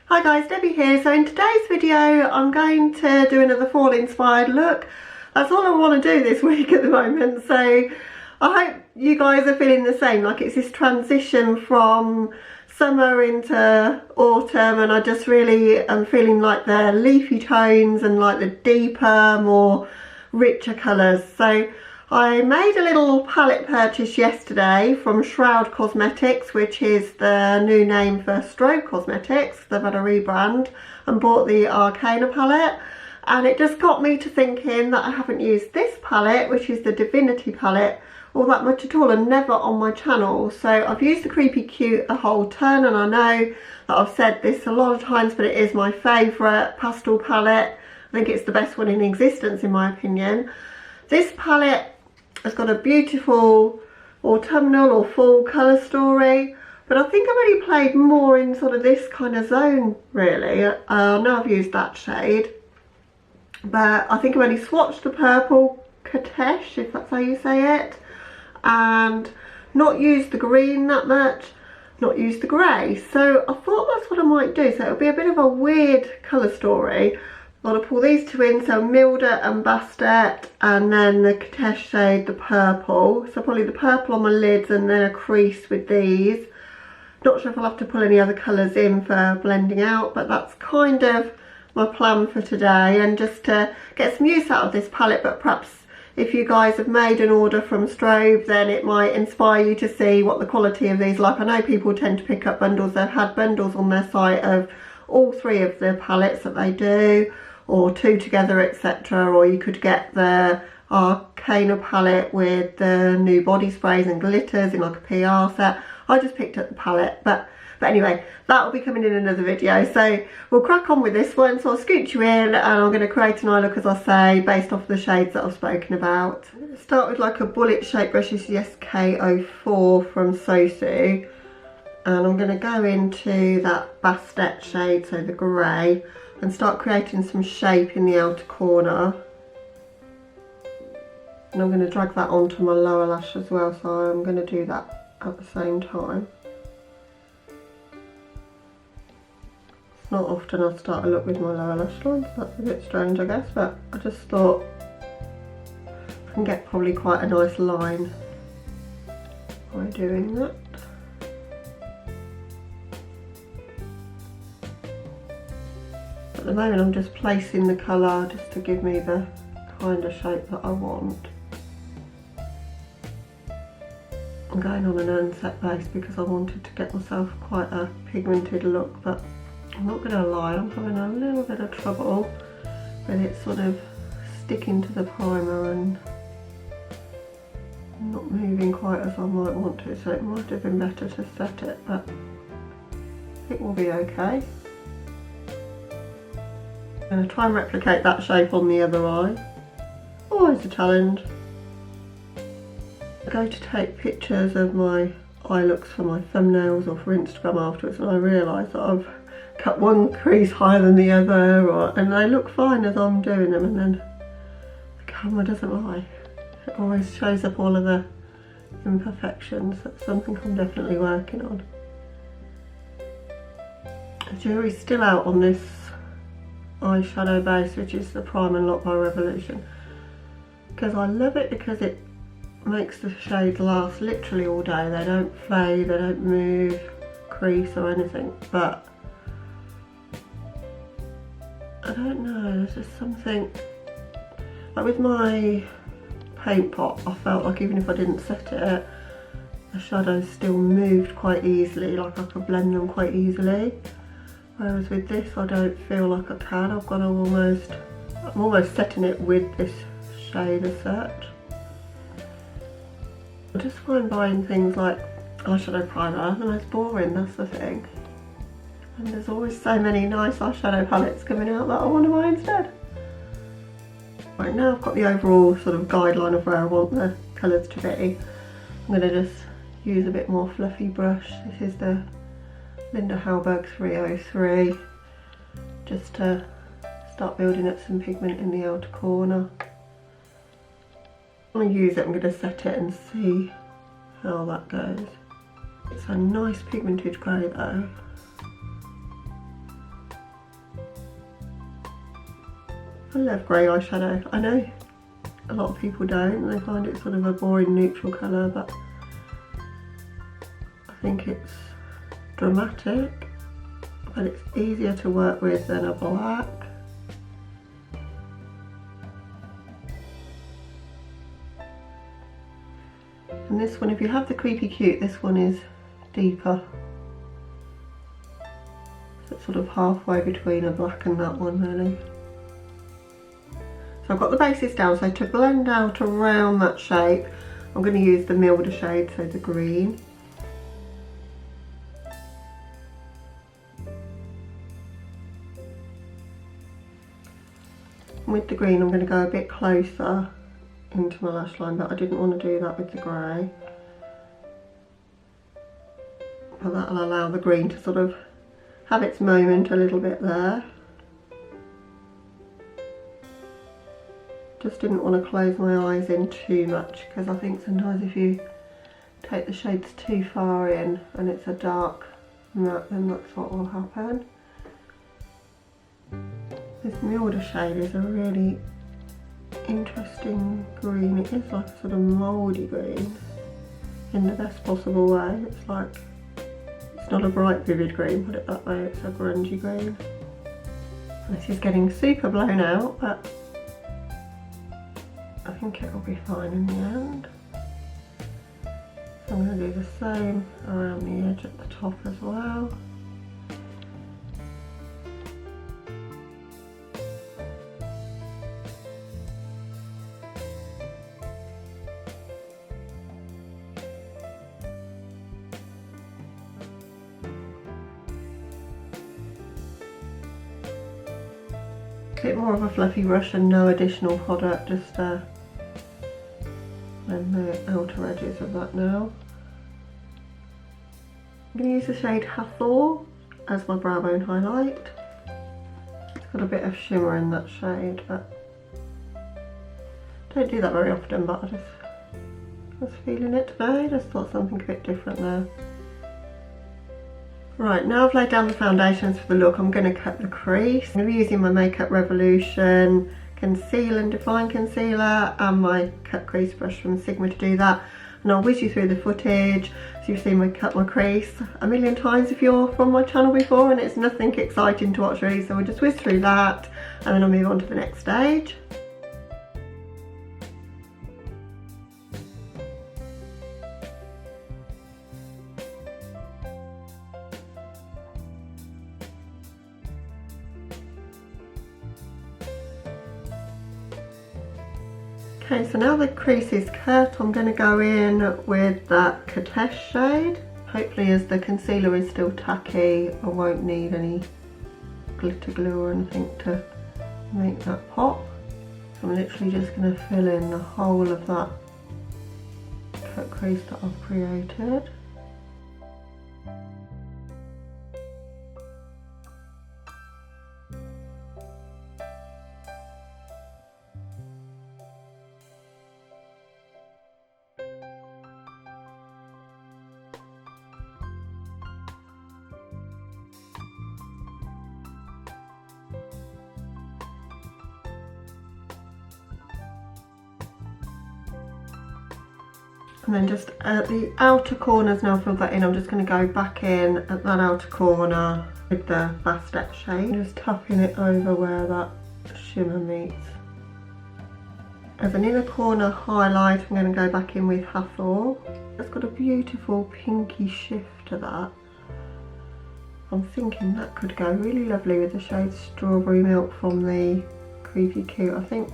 Hi guys, Debbie here. So in today's video I'm going to do another fall inspired look. That's all I want to do this week at the moment, so I hope you guys are feeling the same. Like, it's this transition from summer into autumn, and I just really am feeling like the leafy tones and like the deeper, more richer colours. So I made a little palette purchase yesterday from Shroud Cosmetics, which is the new name for Strobe Cosmetics. They've had a rebrand, and bought the Arcana palette. And it just got me to thinking that I haven't used this palette, which is the Divinity palette, all that much at all, and never on my channel. So I've used the Creepy Cute a whole ton, and I know that I've said this a lot of times, but it is my favourite pastel palette. I think it's the best one in existence in my opinion. This palette has got a beautiful autumnal or fall colour story, but I think I've only played more in sort of this kind of zone really. I know I've used that shade, but I think I've only swatched the purple Katesh, if that's how you say it, and not used the green that much, not used the grey. So I thought that's what I might do. So it'll be a bit of a weird colour story. I'm going to pull these two in, so Milda and Bastet, and then the Katesh shade, the purple. So probably the purple on my lids and then a crease with these. Not sure if I'll have to pull any other colours in for blending out, but that's kind of my plan for today, and just to get some use out of this palette. But perhaps if you guys have made an order from Strobe, then it might inspire you to see what the quality of these like. I know people tend to pick up bundles. They've had bundles on their site of all three of the palettes that they do, or two together, etc. Or you could get the Arcana palette with the new body sprays and glitters in like a PR set. I just picked up the palette, but anyway, that will be coming in another video. So we'll crack on with this one. So I'll scoot you in, and I'm going to create an eye look, as I say, based off the shades that I've spoken about. Start with like a bullet shaped brush. This is SK04 from Sosu, and I'm going to go into that Bastet shade, so the grey, and start creating some shape in the outer corner. And I'm going to drag that onto my lower lash as well, so I'm going to do that at the same time. It's not often I start a look with my lower lash line, so that's a bit strange I guess, but I just thought I can get probably quite a nice line by doing that. At the moment I'm just placing the colour just to give me the kind of shape that I want. I'm going on an unset base because I wanted to get myself quite a pigmented look, but I'm not going to lie, I'm having a little bit of trouble with it sort of sticking to the primer and not moving quite as I might want to, so it might have been better to set it, but I think we'll be okay. I'm going to try and replicate that shape on the other eye. Always a challenge. I go to take pictures of my eye looks for my thumbnails or for Instagram afterwards, and I realise that I've cut one crease higher than the other, and they look fine as I'm doing them, and then the camera doesn't lie. It always shows up all of the imperfections. That's something I'm definitely working on. The jury's still out on this eyeshadow base, which is the Prime and Lock by Revolution, because I love it because it makes the shades last literally all day. They don't fade, they don't move, crease or anything, but I don't know, there's just something, like with my paint pot, I felt like even if I didn't set it, the shadows still moved quite easily, like I could blend them quite easily. Whereas with this I don't feel like I can. I've got to I'm almost setting it with this shade as such. I just find buying things like eyeshadow primer the most boring, that's the thing. And there's always so many nice eyeshadow palettes coming out that I want to buy instead. Right, now I've got the overall sort of guideline of where I want the colours to be. I'm going to just use a bit more fluffy brush. This is the Linda Hallberg 303, just to start building up some pigment in the outer corner. I'm going to use it, I'm going to set it and see how that goes. It's a nice pigmented grey though. I love grey eyeshadow. I know a lot of people don't, they find it sort of a boring neutral colour, but I think it's dramatic, but it's easier to work with than a black. And this one, if you have the Creepy Cute, this one is deeper. So it's sort of halfway between a black and that one really. So I've got the bases down, so to blend out around that shape, I'm going to use the milder shade, so the green. And with the green I'm going to go a bit closer into my lash line, but I didn't want to do that with the grey. But that'll allow the green to sort of have its moment a little bit there. Just didn't want to close my eyes in too much, because I think sometimes if you take the shades too far in and it's a dark matte, then that's what will happen. This milder shade is a really interesting green. It is like a sort of mouldy green in the best possible way. It's like, it's not a bright vivid green, put it that way, it's a grungy green. This is getting super blown out, but I think it will be fine in the end. So I'm going to do the same around the edge at the top as well. A bit more of a fluffy brush and no additional product, just blend the outer edges of that now. I'm going to use the shade Hathor as my brow bone highlight. It's got a bit of shimmer in that shade, but don't do that very often, but I was feeling it today, just thought something a bit different there. Right, now I've laid down the foundations for the look, I'm going to cut the crease. I'm going to be using my Makeup Revolution Conceal and Define Concealer and my cut crease brush from Sigma to do that. And I'll whiz you through the footage so you've seen me cut my crease a million times if you're from my channel before, and it's nothing exciting to watch really, so we'll just whiz through that and then I'll move on to the next stage. Okay, so now the crease is cut, I'm going to go in with that Katesh shade. Hopefully, as the concealer is still tacky, I won't need any glitter glue or anything to make that pop. So I'm literally just going to fill in the whole of that cut crease that I've created. And then just at the outer corners, now I've filled that in, I'm just going to go back in at that outer corner with the Bastet shade. Just tapping it over where that shimmer meets. As an inner corner highlight, I'm going to go back in with Hathor. It's got a beautiful pinky shift to that. I'm thinking that could go really lovely with the shade Strawberry Milk from the Creepy Cute. I think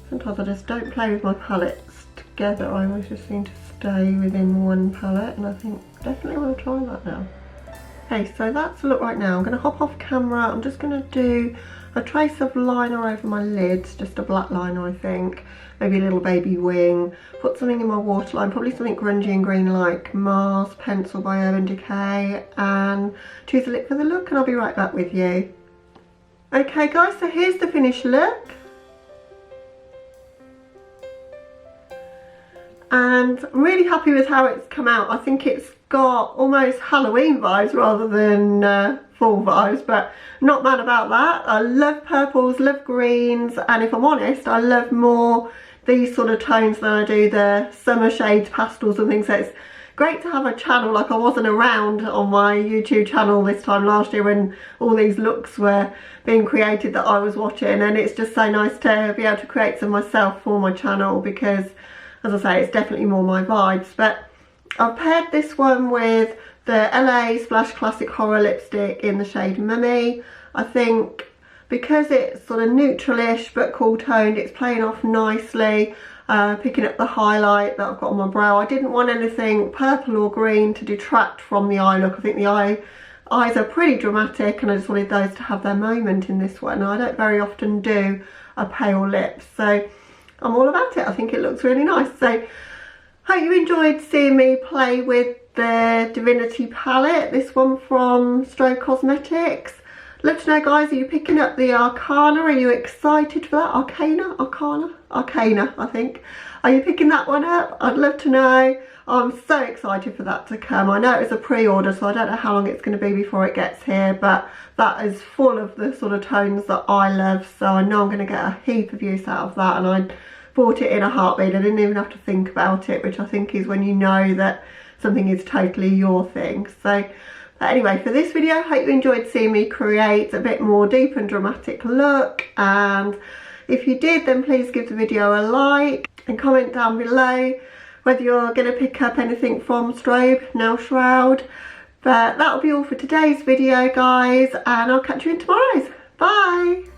sometimes I just don't play with my palettes together, I always just seem to stay within one palette, and I think definitely want to try that now. Okay, so that's the look right now. I'm going to hop off camera, I'm just going to do a trace of liner over my lids, just a black liner I think, maybe a little baby wing, put something in my waterline, probably something grungy and green like Mars Pencil by Urban Decay, and choose a lip for the look, and I'll be right back with you. Okay guys, so here's the finished look. And I'm really happy with how it's come out. I think it's got almost Halloween vibes rather than fall vibes, but not mad about that. I love purples, love greens, and if I'm honest, I love more these sort of tones than I do the summer shades, pastels and things. So it's great to have a channel. Like, I wasn't around on my YouTube channel this time last year when all these looks were being created that I was watching, and it's just so nice to be able to create some myself for my channel because, as I say, it's definitely more my vibes. But I've paired this one with the LA Splash Classic Horror lipstick in the shade Mummy. I think because it's sort of neutral-ish but cool toned, it's playing off nicely, picking up the highlight that I've got on my brow. I didn't want anything purple or green to detract from the eye look. I think the eyes are pretty dramatic, and I just wanted those to have their moment in this one. I don't very often do a pale lip, so I'm all about it. I think it looks really nice. So hope you enjoyed seeing me play with the Divinity palette, this one from Strobe Cosmetics. Let to know, guys, are you picking up the Arcana? Are you excited for that? Arcana, I think. Are you picking that one up? I'd love to know. I'm so excited for that to come. I know it's a pre-order, so I don't know how long it's going to be before it gets here, but that is full of the sort of tones that I love, so I know I'm going to get a heap of use out of that, and I bought it in a heartbeat. I didn't even have to think about it, which I think is when you know that something is totally your thing. So but anyway, for this video, I hope you enjoyed seeing me create a bit more deep and dramatic look, and if you did, then please give the video a like and comment down below whether you're going to pick up anything from Strobe, now Shroud. But that'll be all for today's video, guys, and I'll catch you in tomorrow's. Bye!